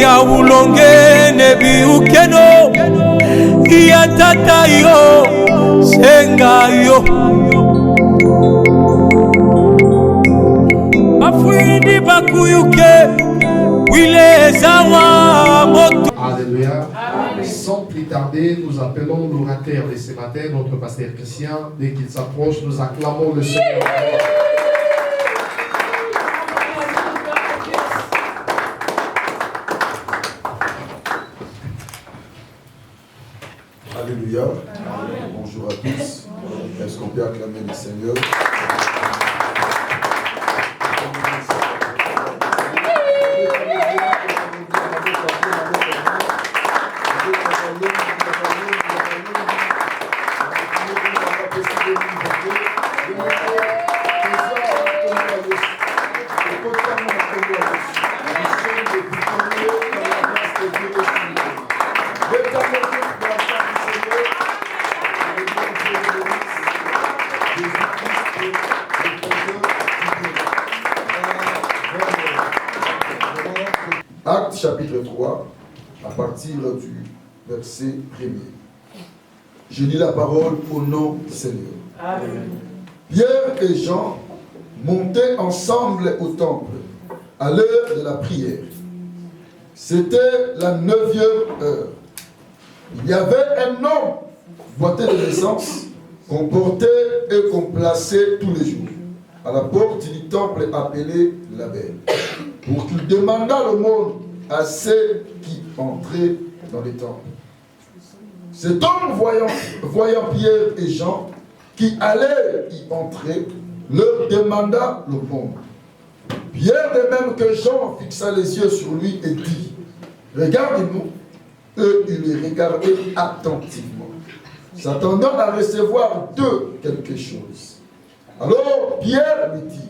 ya ulonge nebi ukeno ya tata yo senga yo afuindi bakuyuke wile zawa moto. Alléluia. Sans plus tarder, nous appelons l'orateur de ce matin, notre pasteur Christian. Dès qu'il s'approche, nous acclamons le Seigneur. Alléluia. Amen. Bonjour à tous. Est-ce qu'on peut acclamer le Seigneur? Actes chapitre 3, à partir du verset 1er. Je lis la parole au nom du Seigneur. Amen. Pierre et Jean montaient ensemble au temple à l'heure de la prière. C'était la 9e heure. Il y avait un homme boité de naissance qu'on portait et qu'on plaçait tous les jours à la porte du temple appelé la Belle, pour qu'il demandât l'aumône à ceux qui entraient dans le temple. Cet homme, voyant Pierre et Jean qui allaient y entrer, leur demanda l'aumône. Pierre, de même que Jean, fixa les yeux sur lui et dit: regardez-nous. Eux, ils les regardaient attentivement, s'attendant à recevoir d'eux quelque chose. Alors Pierre lui dit: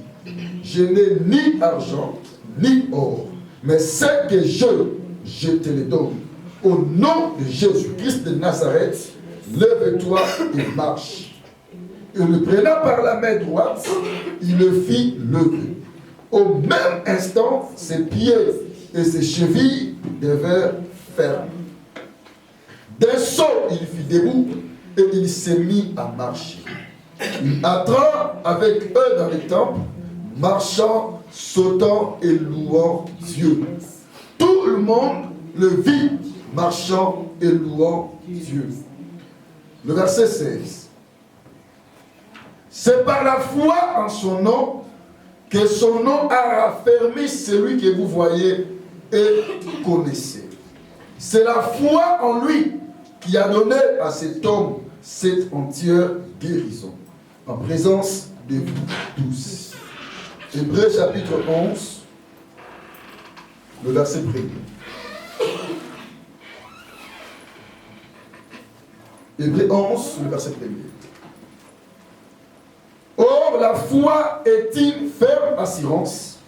je n'ai ni argent ni or, mais ce que je te le donne. Au nom de Jésus-Christ de Nazareth, lève-toi et marche. Et le prenant par la main droite, il le fit lever. Au même instant, ses pieds et ses chevilles devinrent fermes. D'un saut, il fut debout et il s'est mis à marcher. Il entra avec eux dans le temple, marchant, sautant et louant Dieu. Tout le monde le vit marchant et louant Dieu. Le verset 16. C'est par la foi en son nom que son nom a raffermi celui que vous voyez et connaissez. C'est la foi en lui qui a donné à cet homme cette entière guérison, en présence de vous tous. Hébreux chapitre 11, le verset 1er. Hébreux 11, le verset 1er. Or, la foi est une ferme assurance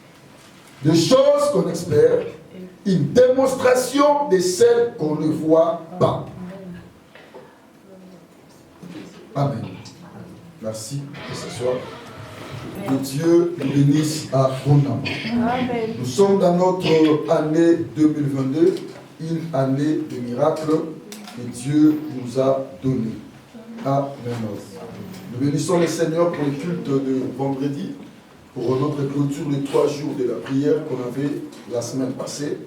de choses qu'on espère, une démonstration de celles qu'on ne voit pas. Amen. Merci que ce soit. Que Dieu nous bénisse abondamment. Nous sommes dans notre année 2022, une année de miracles que Dieu nous a donné. Amen. Nous bénissons le Seigneur pour le culte de vendredi, pour notre clôture de 3 jours de la prière qu'on avait la semaine passée.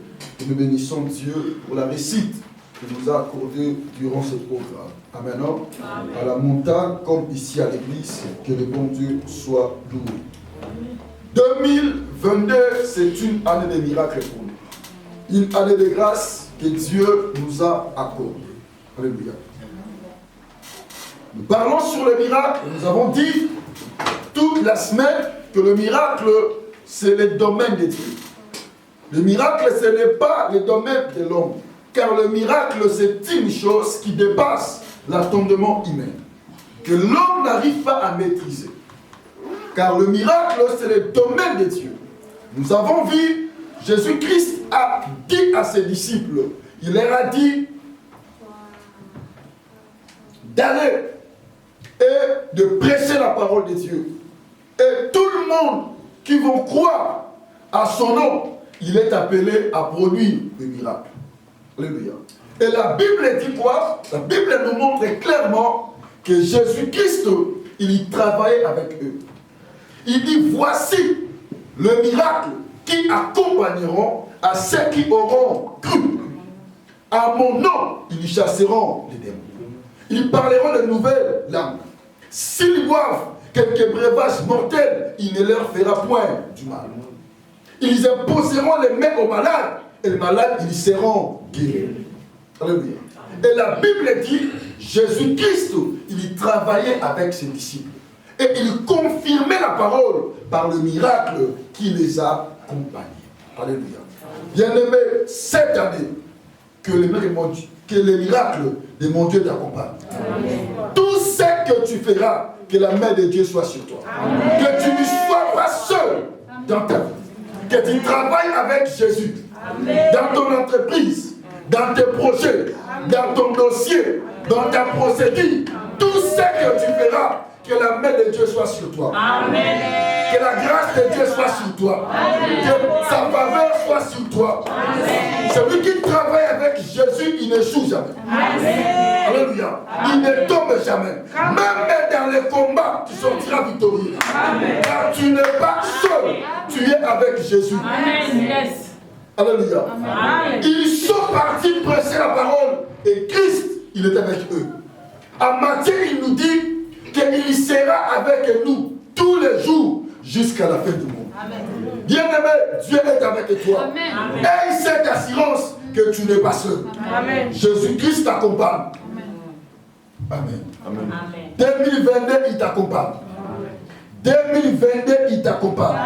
Et nous bénissons Dieu pour la réussite qu'il nous a accordée durant ce programme. Amen. Amen. À la montagne comme ici à l'église, que le bon Dieu soit loué. 2022, c'est une année de miracles pour nous. Une année de grâce que Dieu nous a accordée. Alléluia. Nous parlons sur le miracle. Nous avons dit toute la semaine que le miracle, c'est le domaine de Dieu. Le miracle, ce n'est pas le domaine de l'homme. Car le miracle, c'est une chose qui dépasse l'attendement humain, que l'homme n'arrive pas à maîtriser. Car le miracle, c'est le domaine de Dieu. Nous avons vu, Jésus-Christ a dit à ses disciples, il leur a dit d'aller et de prêcher la parole de Dieu. Et tout le monde qui vont croire à son nom, il est appelé à produire des miracles. Alléluia. Et la Bible dit quoi? La Bible nous montre clairement que Jésus-Christ, il y travaillait avec eux. Il dit, voici le miracle qui accompagneront à ceux qui auront cru. À mon nom, ils chasseront les démons. Ils parleront de nouvelles langues. S'ils boivent quelques breuvages mortels, il ne leur fera point du mal. Ils imposeront les mains aux malades, et les malades, ils seront guéris. Alléluia. Et la Bible dit, Jésus-Christ, il travaillait avec ses disciples. Et il confirmait la parole par le miracle qui les a accompagnés. Alléluia. Bien-aimés, cette année, que les miracles de mon Dieu t'accompagnent. Tout ce que tu feras, que la main de Dieu soit sur toi. Amen. Que tu ne sois pas seul dans ta vie. Que tu travailles avec Jésus. Amen. Dans ton entreprise, dans tes projets, dans ton dossier, dans ta procédure. Tout ce que tu feras, que la main de Dieu soit sur toi. Amen. Que la grâce de Dieu soit sur toi. Amen. Que sa faveur soit sur toi. Amen. Celui qui travaille avec Jésus, il n'échoue jamais. Amen. Alléluia. Amen. Il ne tombe jamais. Amen. Même dans les combats, tu sortiras victorieux. Amen. Car tu n'es pas seul. Tu es avec Jésus. Amen. Yes. Alléluia. Amen. Ils sont partis prêcher la parole et Christ, il est avec eux. En Matthieu, il nous dit qu'il sera avec nous tous les jours jusqu'à la fin du monde. Bien-aimé, Dieu est avec toi. Amen. Et cette assurance que tu n'es pas seul. Jésus-Christ t'accompagne. Amen. Amen. Amen. 2022, il t'accompagne. 2022, il t'accompagne.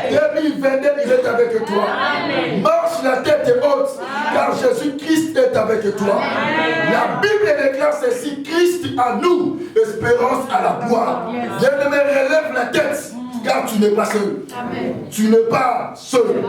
2022, il est avec toi. Amen. Marche la tête haute, car Jésus-Christ est avec toi. Amen. La Bible déclare ceci: Christ à nous, espérance à la gloire. Bien-aimé, relève la tête, car tu n'es pas seul. Amen. Tu n'es pas seul.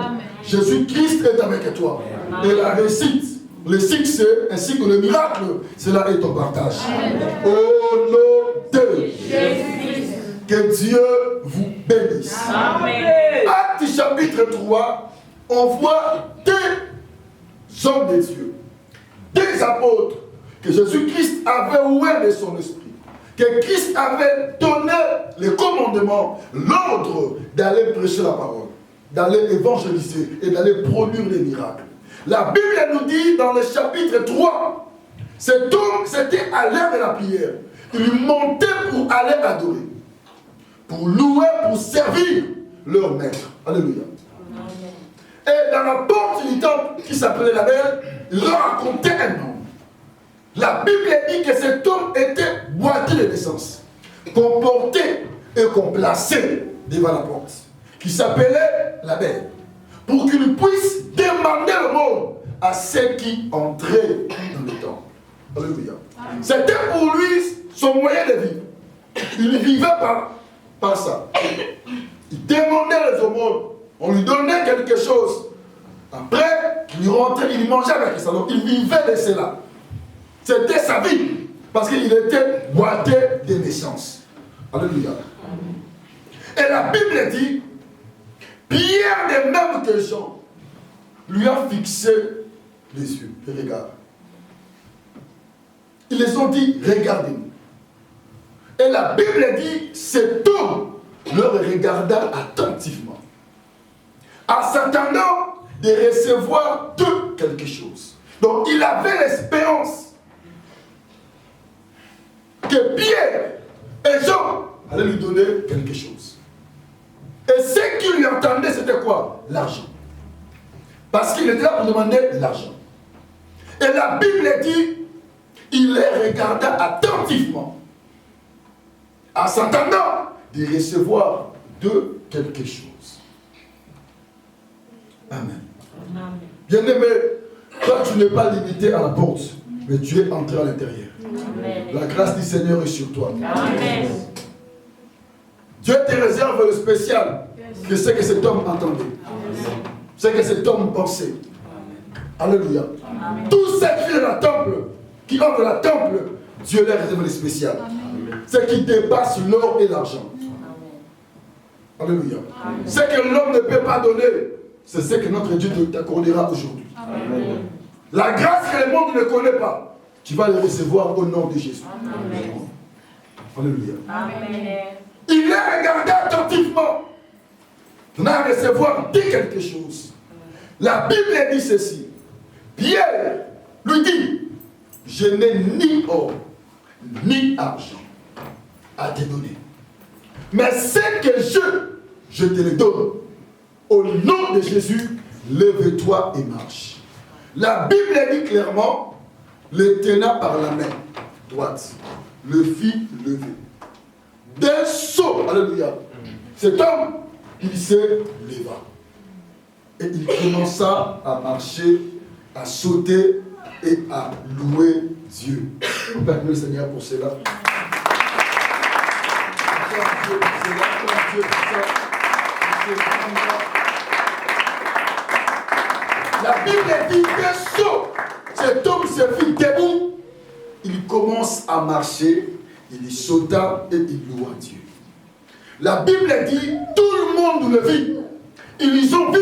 Jésus-Christ est avec toi. Amen. Et la réussite, le succès ainsi que le miracle, cela est ton partage. Amen. Au nom de Jésus-Christ. Que Dieu vous bénisse. Amen. Acte chapitre 3, on voit deux hommes de Dieu, deux apôtres, que Jésus-Christ avait ouvert de son esprit, que Christ avait donné le commandement, l'ordre d'aller prêcher la parole, d'aller évangéliser et d'aller produire les miracles. La Bible nous dit dans le chapitre 3, cet homme, c'était à l'heure de la prière. Il montait pour aller adorer, pour louer, pour servir leur maître. Alléluia. Et dans la porte du temple qui s'appelait la Belle, il racontait un homme. La Bible dit que cet homme était boité de naissance, qu'on portait et qu'on plaçait devant la porte, qui s'appelait la Belle, pour qu'il puisse demander le monde à ceux qui entraient dans le temple. Alléluia. C'était pour lui son moyen de vivre. Il ne vivait pas par ça. Il demandait les aumônes, on lui donnait quelque chose. Après, il rentrait, il mangeait avec ça. Donc il vivait de cela. C'était sa vie. Parce qu'il était boité de naissance. Alléluia. Et la Bible dit, Pierre, de même que Jean, lui a fixé les yeux, les regards. Ils les ont dit, regardez-nous. Et la Bible dit, cet homme leur regarda attentivement, en s'attendant de recevoir de quelque chose. Donc il avait l'espérance que Pierre et Jean allaient lui donner quelque chose. Et ce qu'il lui entendait, c'était quoi? L'argent. Parce qu'il était là pour demander l'argent. Et la Bible dit, il les regarda attentivement, en s'attendant de recevoir de quelque chose. Amen. Amen. Bien-aimé, toi tu n'es pas limité à la porte, mais tu es entré à l'intérieur. La grâce du Seigneur est sur toi. Amen. Dieu te réserve le spécial de ce que cet homme entendait, ce que cet homme pensait. Alléluia. Amen. Tous ceux qui entrent dans la temple, Dieu leur réserve le spécial. Ce qui dépasse l'or et l'argent. Alléluia. Ce que l'homme ne peut pas donner, c'est ce que notre Dieu t'accordera aujourd'hui. La grâce que le monde ne connaît pas, tu vas le recevoir au nom de Jésus. Amen. Alléluia. Amen. Il est regardé attentivement. On a recevoir, dit quelque chose. La Bible dit ceci. Pierre lui dit, je n'ai ni or, ni argent à te donner. Mais c'est que je te le donne. Au nom de Jésus, lève-toi et marche. La Bible dit clairement, le tenant par la main droite, le fit lever. D'un saut, alléluia, cet homme, il se leva. Et il commença à marcher, à sauter et à louer Dieu. Père, le Seigneur pour cela. La Bible dit que saut, cet homme se fit debout. Il commence à marcher, il sauta et il loua Dieu. La Bible dit, tout le monde le vit. Ils ont vu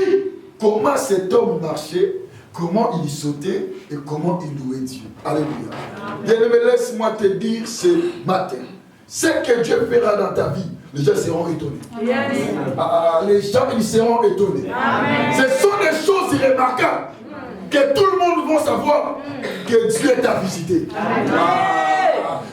comment cet homme marchait, comment il sautait et comment il louait Dieu. Alléluia. Bien-aimé, laisse-moi te dire ce matin, ce que Dieu fera dans ta vie, les gens seront étonnés. Les gens, ils seront étonnés. Amen. Ce sont des choses irrémarquables que tout le monde va savoir que Dieu t'a visité.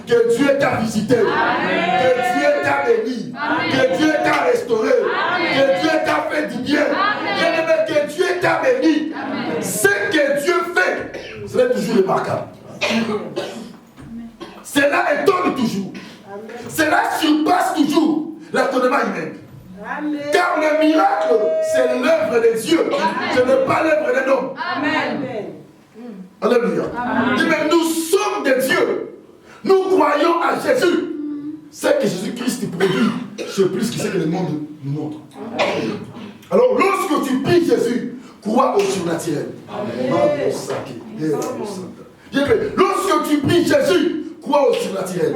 Que Dieu t'a visité. Amen. Que Dieu t'a béni. Amen. Que Dieu t'a restauré. Amen. Que Dieu t'a fait du bien. Amen. Que Dieu t'a béni. Amen. Ce que Dieu fait, cela est toujours remarquable. Cela étonne toujours. Amen. Cela surpasse toujours l'étonnement humain. Amen. Car le miracle, c'est l'œuvre de Dieu. Amen. Ce n'est pas l'œuvre d'un homme. Amen. Alléluia. Mais nous sommes des dieux. Nous croyons à Jésus. Ce que Jésus-Christ produit, c'est plus que ce que le monde nous montre. Amen. Alors, lorsque tu pries Jésus, crois au surnaturel. Lorsque tu pries Jésus, crois au surnaturel.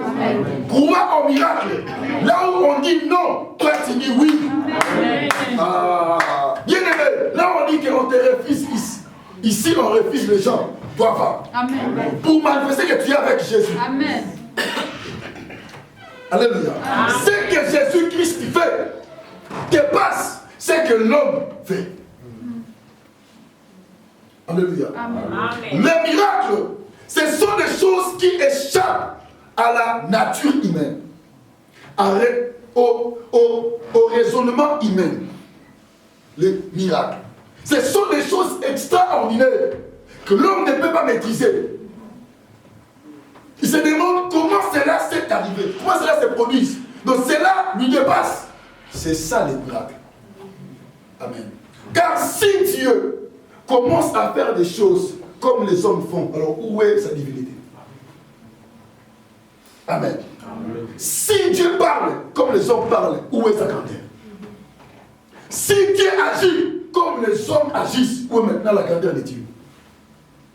Crois au miracle. Amen. Là où on dit non, toi tu dis oui. Bien aimé, là on dit qu'on te refuse ici. Ici on refuse les gens. Toi va. Amen. Pour manifester que tu es avec Jésus. Amen. Alléluia. Ce que Jésus-Christ fait dépasse ce que l'homme fait. Alléluia. Amen. Les miracles, ce sont des choses qui échappent à la nature humaine, au raisonnement humain. Les miracles. Ce sont des choses extraordinaires que l'homme ne peut pas maîtriser. Il se demande comment cela s'est arrivé, comment cela se produit. Donc cela lui dépasse. C'est ça les miracles. Amen. Car si Dieu commence à faire des choses comme les hommes font, alors où est sa divinité? Amen. Amen. Si Dieu parle comme les hommes parlent, où est sa grandeur? Si Dieu agit comme les hommes agissent, où est maintenant la grandeur de Dieu?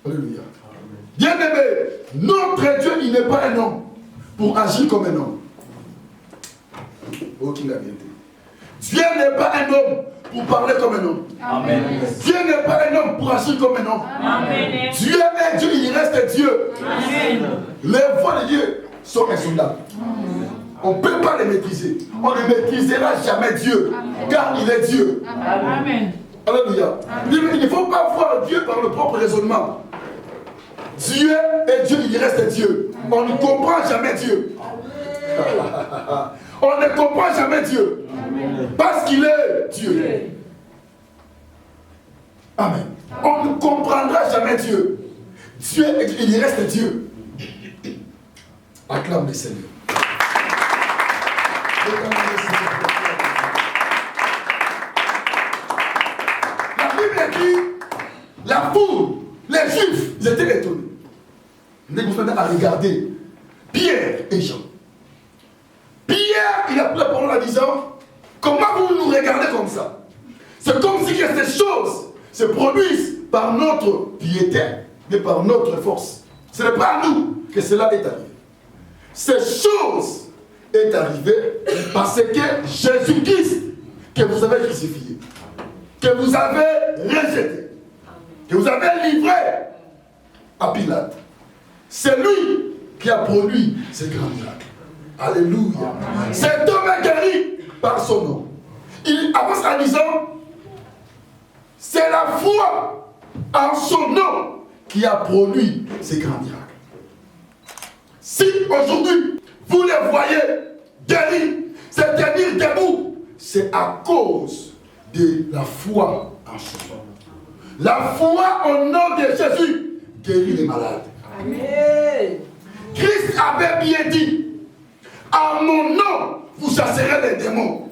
Alléluia. Bien-aimé, notre Dieu, il n'est pas un homme pour agir comme un homme. Oh, qui l'a bien dit. Dieu n'est pas un homme pour parler comme un homme. Amen. Dieu n'est pas un homme pour agir comme un homme. Amen. Dieu est Dieu, il reste Dieu. Amen. Les voies de Dieu sont insondables. On ne peut pas les maîtriser. On ne maîtrisera jamais Dieu. Amen. Car il est Dieu. Amen. Alléluia. Il ne faut pas voir Dieu par le propre raisonnement. Dieu est Dieu, il reste Dieu. On ne comprend jamais Dieu. On ne comprend jamais Dieu. Parce qu'il est Dieu. Amen. On ne comprendra jamais Dieu. Dieu, il reste Dieu. Acclame le Seigneur. La Bible dit, la foule, les Juifs, ils étaient étonnés. Nous sommes à regarder Pierre et Jean. Pierre, il a pris la parole en disant, comment vous nous regardez comme ça? C'est comme si ces choses se produisent par notre piété, mais par notre force. Ce n'est pas à nous que cela est arrivé. Ces choses est arrivée parce que Jésus-Christ, que vous avez crucifié, que vous avez rejeté, que vous avez livré à Pilate. C'est lui qui a produit ces grands miracles. Alléluia. Cet homme est guéri par son nom. Il avance en disant, c'est la foi en son nom qui a produit ces grands miracles. Si aujourd'hui, vous les voyez guéris, se tenir debout, c'est à cause de la foi en son nom. La foi au nom de Jésus guérit les malades. Amen. Christ avait bien dit, à mon nom, vous chasserez les démons.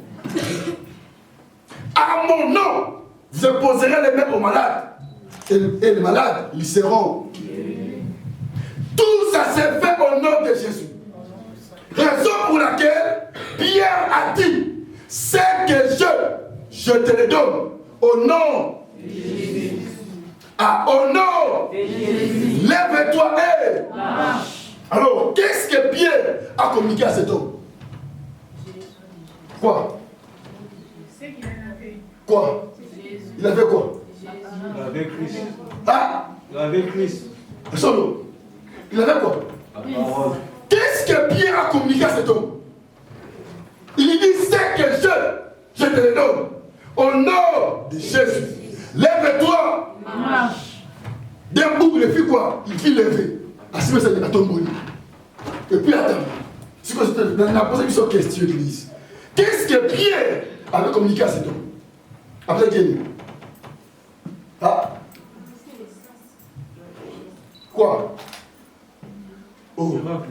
À mon nom, vous imposerez les mains aux malades. Et les malades, ils seront guéris. Tout ça s'est fait au nom de Jésus. Raison pour laquelle Pierre a dit, c'est que je te le donne au nom de Jésus. Ah, au nom de Jésus. Lève-toi et marche. Alors, qu'est-ce que Pierre a communiqué à cet homme? Quoi? Quoi? Il avait quoi? Il avait Christ. Ah? Il avait Christ. Solo. Il avait quoi? La parole. Qu'est-ce que Pierre a communiqué à cet homme? Il dit, c'est que je te le donne. Au nom de Jésus. Lève-toi. Marche. D'un bout, il fit quoi? Il fit lever. Assis, c'est à tomber. Et puis attends. C'est quoi? On a posé une question, église. Qu'est-ce que Pierre avait communiqué à cet homme? Après Guéni. Ah? Quoi? Oh. Miracle.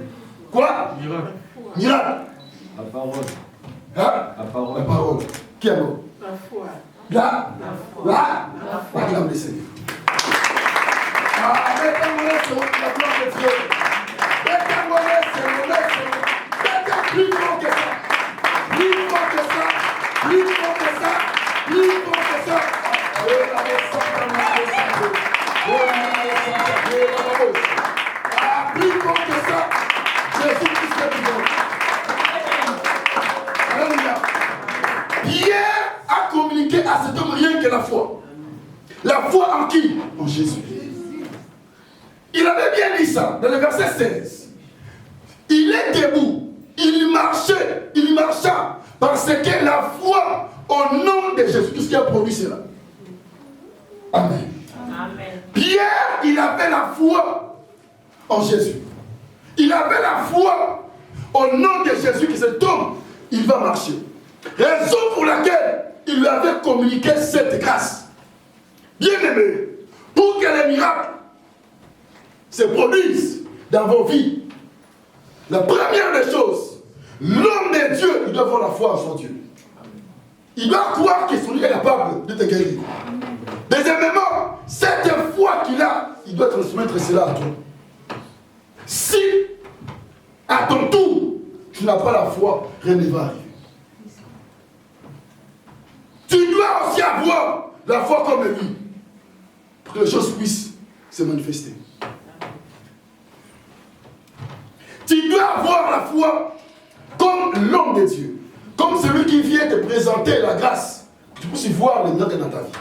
Quoi? Miracle. Miracle. La parole. Hein? La parole. La parole. Qui est mort? La foi. Là? Là? Acclame le Seigneur. Ah, mettez-moi sur la gloire de Dieu. Mettez-moi sur le Seigneur. Mettez plus fort que ça. Plus fort que ça. Plus fort que ça. Plus fort que ça. Ah, plus fort que ça. Jésus-Christ est vivant. Alléluia. Pierre a communiqué à cet homme rien que la foi. La foi en qui? En Jésus. Il avait bien dit ça dans le verset 16. Il est debout, il marcha parce que la foi au nom de Jésus-Christ qui a produit cela. Amen. Amen. Pierre, il avait la foi en Jésus. Il avait la foi au nom de Jésus qui cet homme, il va marcher. Raison pour laquelle il lui avait communiqué cette grâce. Bien aimé, pour que les miracles se produisent dans vos vies, la première des choses, l'homme de Dieu, il doit avoir la foi en son Dieu. Il doit croire que son Dieu est capable de te guérir. Deuxièmement, cette foi qu'il a, il doit transmettre cela à toi. Si, à ton tour, tu n'as pas la foi, rien ne va arriver. Tu dois aussi avoir la foi comme lui, pour que les choses puissent se manifester. Tu dois avoir la foi comme l'homme de Dieu, comme celui qui vient te présenter la grâce, que tu puisses y voir les miracles dans ta vie.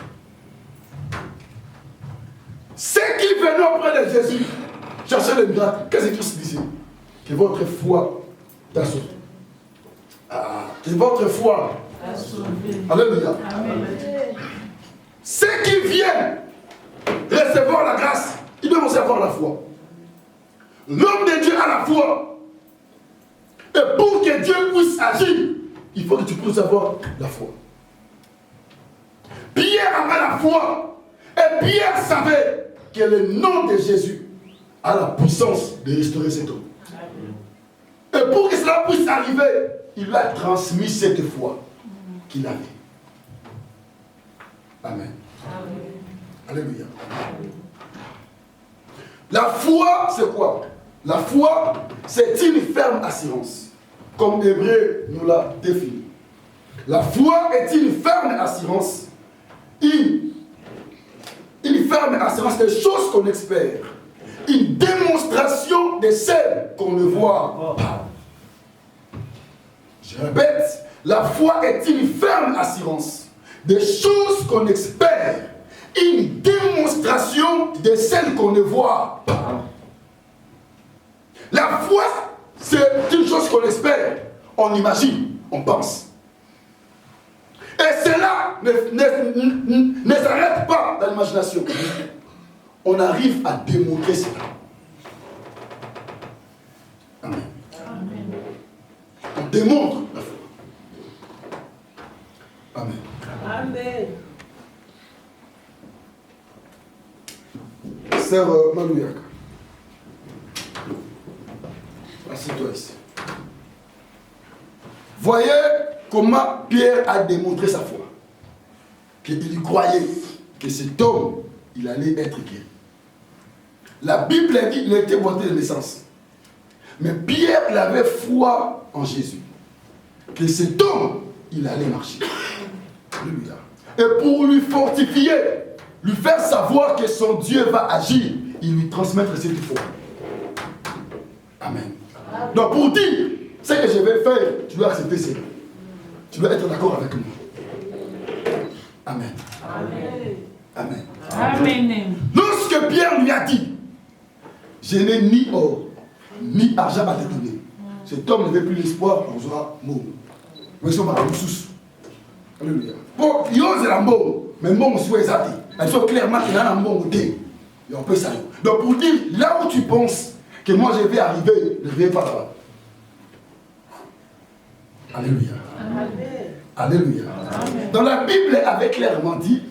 Ceux qui venaient auprès de Jésus chercher les miracles, qu'est-ce que Christ disait? Que votre foi t'a sauvé. Que votre foi t'a sauvé. Alléluia. Amen. Ceux qui viennent recevoir la grâce, ils doivent aussi avoir la foi. L'homme de Dieu a la foi. Et pour que Dieu puisse agir, il faut que tu puisses avoir la foi. Pierre avait la foi. Et Pierre savait que le nom de Jésus a la puissance de restaurer cet homme. Et pour que cela puisse arriver, il a transmis cette foi qu'il avait. Amen. Alléluia. La foi, c'est quoi? La foi, c'est une ferme assurance, comme Hébreu nous l'a défini. La foi est une ferme assurance, une ferme assurance des choses qu'on espère, une démonstration de celles qu'on ne voit pas. Je répète, la foi est une ferme assurance des choses qu'on espère, une démonstration de celles qu'on ne voit pas. La foi, c'est une chose qu'on espère, on imagine, on pense. Et cela ne s'arrête pas dans l'imagination. On arrive à démontrer cela. Amen. Amen. On démontre la foi. Amen. Amen. Sœur Malouyaka, assieds-toi ici. Voyez comment Pierre a démontré sa foi. Qu'il croyait que cet homme, il allait être guéri. La Bible dit qu'il était porté de naissance. Mais Pierre, il avait foi en Jésus. Que cet homme, il allait marcher. Alléluia. Et pour lui fortifier, lui faire savoir que son Dieu va agir, il lui transmettre cette foi. Amen. Amen. Donc pour dire, ce que je vais faire, tu dois accepter cela. Tu dois être d'accord avec moi. Amen. Amen. Amen. Amen. Lorsque Pierre lui a dit, je n'ai ni or, ni argent à te donner, cet homme n'avait plus l'espoir qu'on soit mort. Mais c'est pas Alléluia. Bon, il ose la mort, mais bon, soit exact. Il faut clairement qu'il y a un bon côté. Et on peut ça. Donc pour dire, là où tu penses que moi je vais arriver, ne viens pas là-bas. Alléluia. Amen. Alléluia. Amen. Dans la Bible, il avait clairement dit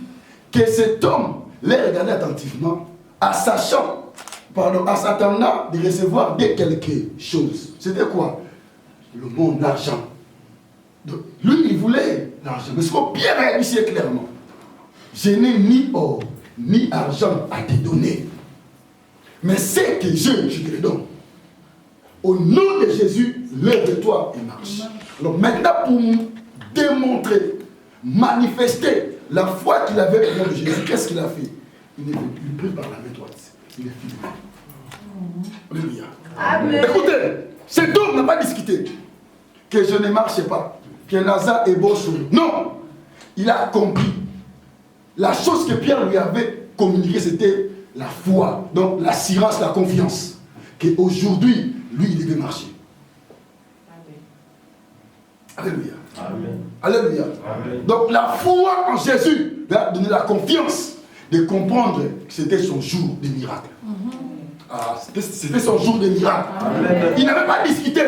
que cet homme les regardait attentivement, en sachant, en s'attendant de recevoir de quelque chose. C'était quoi? Le monde, l'argent. Lui, il voulait l'argent. Mais ce que Pierre a dit clairement, je n'ai ni or, ni argent à te donner. Mais c'est que je te le donne. Au nom de Jésus, lève-toi et marche. Donc maintenant, pour démontrer, manifester la foi qu'il avait au nom de Jésus, qu'est-ce qu'il a fait? Il est pris par la main droite. Il est filmé. Alléluia. Amen. Écoutez, cet homme n'a pas discuté que je ne marchais pas, que Lazare est beau sur lui. Non, il a compris. La chose que Pierre lui avait communiquée, c'était la foi, donc l'assurance, la confiance. Qu'aujourd'hui, lui, il devait marcher. Alléluia. Amen. Alléluia. Amen. Donc la foi en Jésus lui a donné la confiance de comprendre que c'était son jour de miracle. Ah, c'était son jour de miracle. Amen. Il n'avait pas discuté.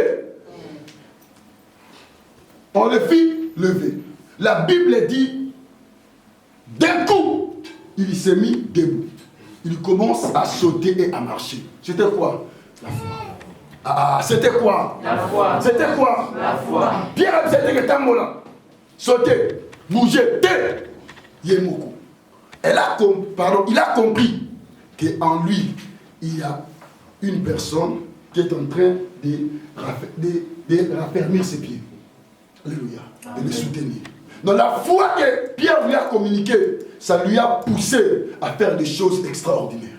On le fit lever. La Bible dit, d'un coup, il s'est mis debout. Il commence à sauter et à marcher. C'était quoi? La foi. Ah, c'était quoi? La foi. C'était quoi? La foi. Pierre a dit, c'était que Tambola. Sauter, bouger, Yemoko. Il a compris qu'en lui, il y a une personne qui est en train de raffermir ses pieds. Alléluia. Et de le soutenir. Donc la foi que Pierre lui a communiquée, ça lui a poussé à faire des choses extraordinaires.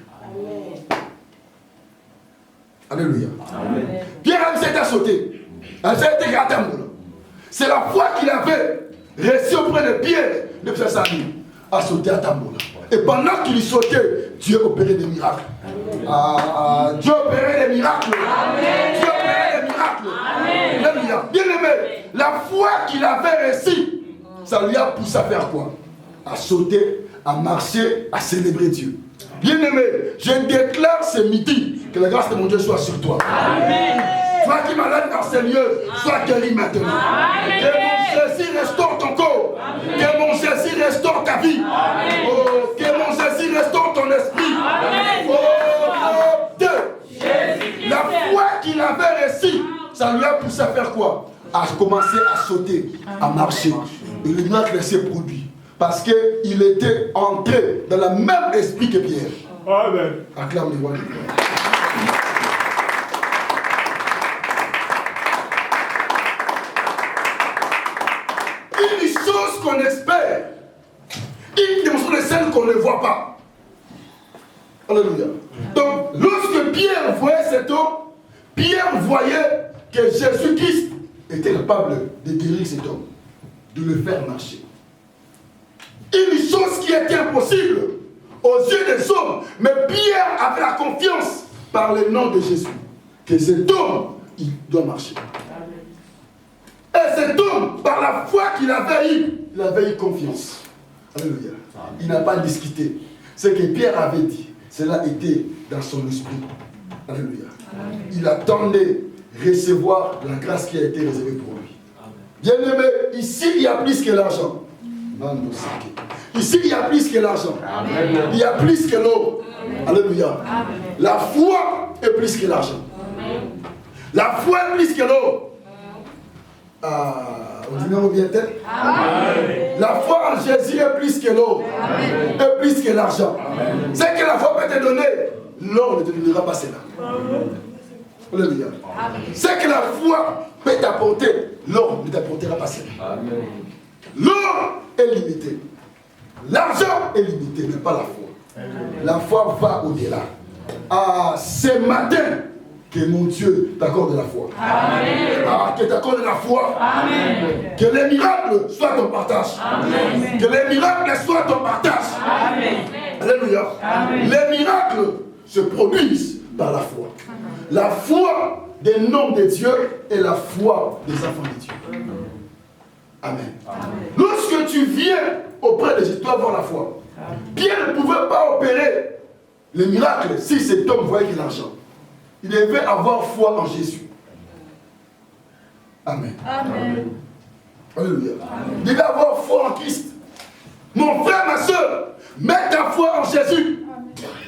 Alléluia. Amen. Pierre a s'était sauté. C'est la foi qu'il avait reçue auprès de Pierre de faire sa vie à sauter à Tambola. Et pendant qu'il sautait, Dieu opérait des miracles. Dieu opérait des miracles. Amen. Dieu opérait des miracles. Amen. Alléluia. Bien aimé, la foi qu'il avait reçue, ça lui a poussé à faire quoi? À sauter, à marcher, à célébrer Dieu. Bien aimé, je déclare ce midi que la grâce de mon Dieu soit sur toi. Amen. Toi qui es malade dans ces lieux, sois guéri maintenant. Amen. Que mon Jésus restaure ton corps. Amen. Que mon Jésus restaure ta vie. Oh, que mon Jésus restaure ton esprit. Amen. Oh, Dieu. La foi qu'il avait reçue, ça lui a poussé à faire quoi? À commencer à sauter, à marcher. Et le miracle s'est produit. Parce qu'il était entré dans le même esprit que Pierre. Amen. Acclame les rois. Une chose qu'on espère, une démonstration de celle qu'on ne voit pas. Alléluia. Donc, lorsque Pierre voyait cet homme, Pierre voyait que Jésus-Christ était capable de guérir cet homme, de le faire marcher. une chose qui était impossible aux yeux des hommes. Mais Pierre avait la confiance par le nom de Jésus que cet homme, il doit marcher. Et cet homme, par la foi qu'il avait eu, il avait eu confiance. Alléluia. Il n'a pas discuté. Ce que Pierre avait dit, cela était dans son esprit. Alléluia. Il attendait recevoir la grâce qui a été réservée pour lui. Bien-aimé, ici il y a plus que l'argent. Ici il y a plus que l'argent. Il y a plus que l'or. Alléluia. La foi est plus que l'argent. La foi est plus que l'or. On dit non bien tel. La foi en Jésus est plus que l'or. Et plus que l'argent. C'est que la foi peut te donner. L'or ne te donnera pas cela. Alléluia. C'est que la foi peut t'apporter. L'or ne t'apportera pas cela. L'or est limité. L'argent est limité, mais pas la foi. La foi va au-delà. Ce matin, que mon Dieu t'accorde la foi. Que t'accorde la foi. Amen. Que les miracles soient ton partage. Amen. Que les miracles soient ton partage. Amen. Alléluia. Amen. Les miracles se produisent par la foi. La foi des noms de Dieu et la foi des enfants de Dieu. Amen. Amen. Lorsque tu viens auprès de Jésus, tu dois avoir la foi. Pierre ne pouvait pas opérer le miracle si cet homme voyait de l'argent. Il devait avoir foi en Jésus. Amen. Amen. Alléluia. Il devait avoir foi en Christ. Mon frère, ma soeur, mets ta foi en Jésus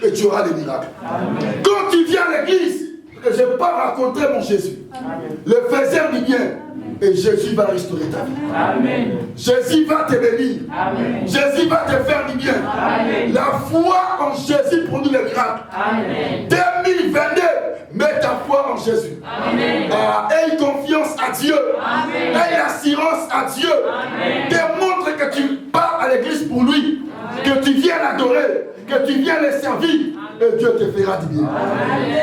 et tu auras des miracles. Amen. Quand tu viens à l'église, je n'ai pas rencontré mon Jésus. Amen. Le faiseur du bien. Et Jésus va restaurer ta vie. Amen. Jésus va te bénir. Amen. Jésus va te faire du bien. Amen. La foi en Jésus produit les miracles. Amen. 2022, mets ta foi en Jésus. Amen. Aie confiance à Dieu. Amen. Aie assurance à Dieu. Amen. Démontre que tu pars à l'église pour lui. Amen. Que tu viens l'adorer. Que tu viens le servir. Amen. Et Dieu te fera du bien. Amen.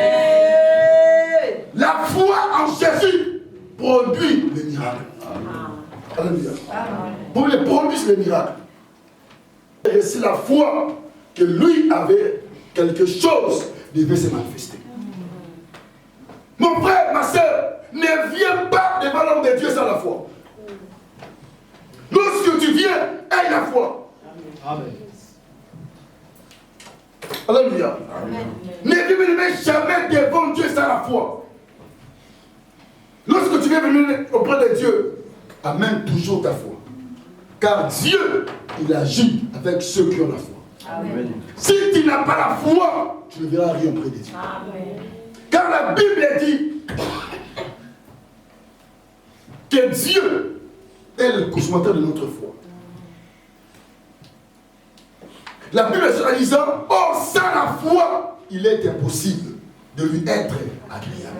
La foi en Jésus produit les miracles. Alléluia. Pour les produire les miracles. Et c'est la foi que lui avait quelque chose devait se manifester. Mon frère, ma soeur, ne viens pas devant l'homme de Dieu sans la foi. Lorsque tu viens, aie la foi. Amen. Alléluia. Ne viens jamais devant Dieu sans la foi. Lorsque tu viens venir auprès de Dieu, amène toujours ta foi. Car Dieu, il agit avec ceux qui ont la foi. Amen. Si tu n'as pas la foi, tu ne verras rien auprès de Dieu. Amen. Car la Bible dit que Dieu est le consommateur de notre foi. La Bible est en disant, oh, sans la foi, il est impossible de lui être agréable.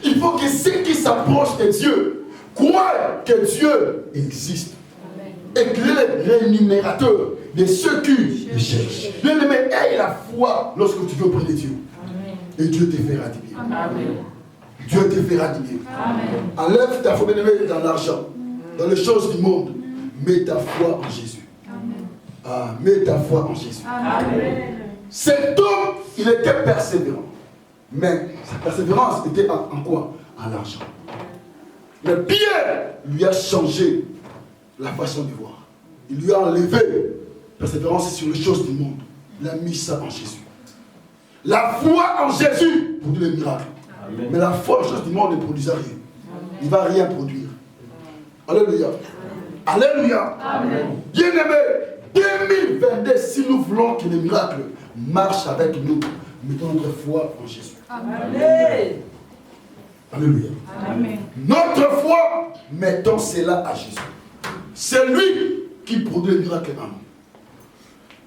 Il faut que ceux qui s'approchent de Dieu croient que Dieu existe. Amen. Et qu'il est le rémunérateur de ceux qui le cherchent. Bien-aimé, aie la foi lorsque tu veux auprès de Dieu. Amen. Et Dieu te fera du bien. Amen. Dieu te fera du bien. Amen. Enlève ta foi, bien-aimé, dans l'argent, dans les choses du monde. Mets ta foi en Jésus. Amen. Mets ta foi en Jésus. Amen. Cet homme, il était persévérant. Mais sa persévérance était en quoi? En l'argent. Mais Pierre lui a changé la façon de voir. Il lui a enlevé persévérance sur les choses du monde. Il a mis ça en Jésus. La foi en Jésus produit les miracles. Amen. Mais la foi en choses du monde ne produit rien. Il ne va rien produire. Alléluia. Alléluia. Bien-aimé, 2022, si nous voulons que les miracles marchent avec nous, mettons notre foi en Jésus. Amen. Alléluia. Amen. Notre foi, mettons cela à Jésus. C'est lui qui produit le miracle en nous.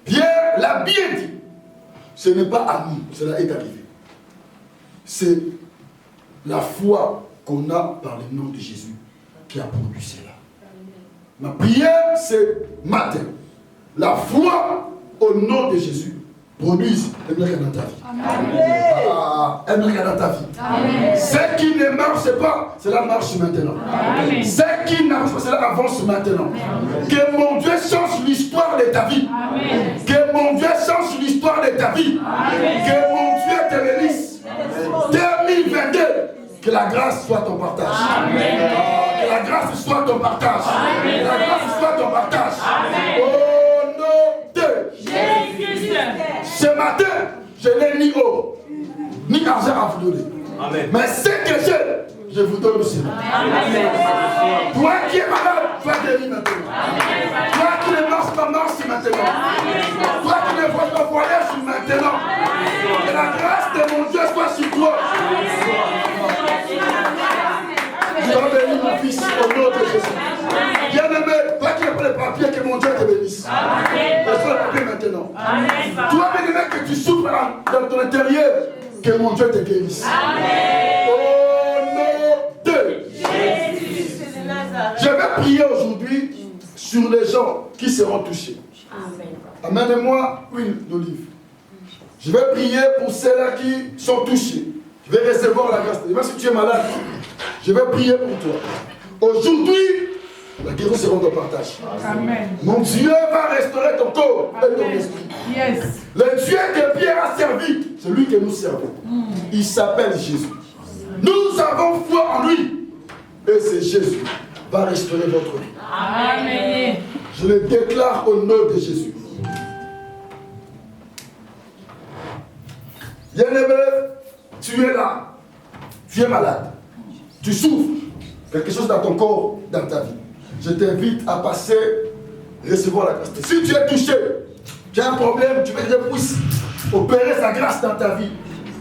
Pierre l'a bien dit. Ce n'est pas à nous, cela est arrivé. C'est la foi qu'on a par le nom de Jésus qui a produit cela. Ma prière, c'est matin. La foi au nom de Jésus produise le miracle dans ta vie. Amen. à un miracle dans ta vie. Amen. Ce qui ne marche pas, cela marche maintenant. Amen. Ce qui n'avance pas, cela avance maintenant. Que mon Dieu change l'histoire de ta vie. Amen. Que mon Dieu change l'histoire de ta vie. Amen. Que mon Dieu te bénisse. 2022, que la grâce soit ton partage. Amen. Que la grâce soit ton partage. Amen. Que la grâce soit ton partage. Amen. Au nom de Jésus-Christ. ce matin, je n'ai ni eau, ni argent à vous donner. Amen. Mais ce que j'ai, je vous donne aussi. Amen. Toi qui es malade, sois guéri maintenant. Toi qui ne marches pas, marche maintenant. Toi qui ne vois pas, voyage maintenant. Que la grâce de mon Dieu soit sur toi. Je t'en bénis, mon fils, au nom de Jésus. Bien-aimé, toi qui n'as pas les papiers, que mon Dieu te bénisse. Reçois les papiers maintenant. Toi, bien-aimé, que tu souffres dans ton intérieur, que mon Dieu te guérisse. Au nom de Jésus. Je vais prier aujourd'hui sur les gens qui seront touchés. Amène-moi huile d'olive. Je vais prier pour ceux-là qui sont touchés. Je vais recevoir la grâce. Même si tu es malade, je vais prier pour toi. Aujourd'hui, la guérison sera ton partage. Amen. Mon Dieu va restaurer ton corps et ton Amen. esprit. Yes. Le Dieu que Pierre a servi, c'est lui que nous servons. Il s'appelle Jésus. Nous avons foi en lui. Et c'est Jésus qui va restaurer votre vie. Amen. Je le déclare au nom de Jésus. Bien-aimé, tu es là. Tu es malade. Tu souffres. Quelque chose dans ton corps, dans ta vie. Je t'invite à passer, recevoir la grâce. Si tu es touché, tu as un problème, tu veux que Dieu puisse opérer sa grâce dans ta vie,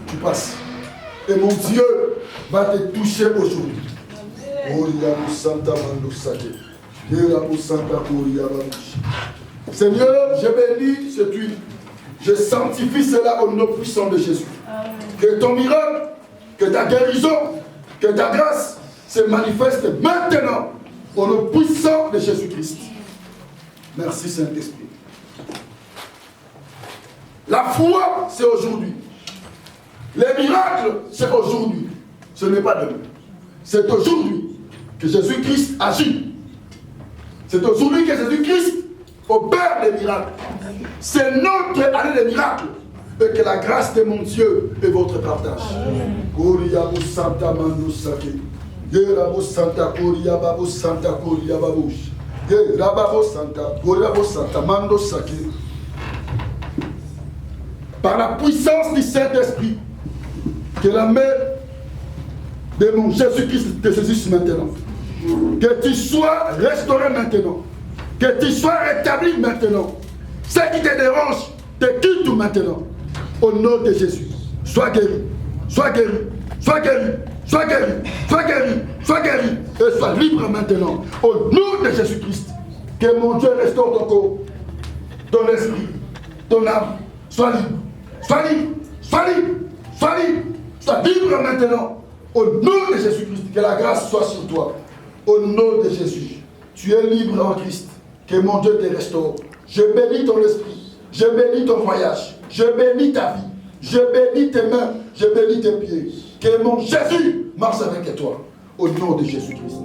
tu passes. Et mon Dieu va te toucher aujourd'hui. Seigneur, je bénis cette huile. Je sanctifie cela au nom puissant de Jésus. Que ton miracle, que ta guérison, que ta grâce se manifeste maintenant au nom puissant de Jésus-Christ. Merci Saint-Esprit. La foi, c'est aujourd'hui. Les miracles, c'est aujourd'hui. Ce n'est pas demain. C'est aujourd'hui que Jésus-Christ agit. C'est aujourd'hui que Jésus-Christ opère des miracles. C'est notre année des miracles. Et que la grâce de mon Dieu est votre partage. Par la puissance du Saint-Esprit, que la main de mon Jésus-Christ te saisisse maintenant. Que tu sois restauré maintenant. Que tu sois rétabli maintenant. Ce qui te dérange, te quitte maintenant. Au nom de Jésus, sois guéri, sois guéri, sois guéri, sois guéri, sois guéri, sois guéri, et sois libre maintenant. Au nom de Jésus-Christ, que mon Dieu restaure ton corps, ton esprit, ton âme, sois libre, sois libre, sois libre, sois libre, sois libre maintenant. Au nom de Jésus-Christ, que la grâce soit sur toi. Au nom de Jésus, tu es libre en Christ. Que mon Dieu te restaure. Je bénis ton esprit, je bénis ton voyage. Je bénis ta vie, je bénis tes mains, je bénis tes pieds. Que mon Jésus marche avec toi, au nom de Jésus-Christ.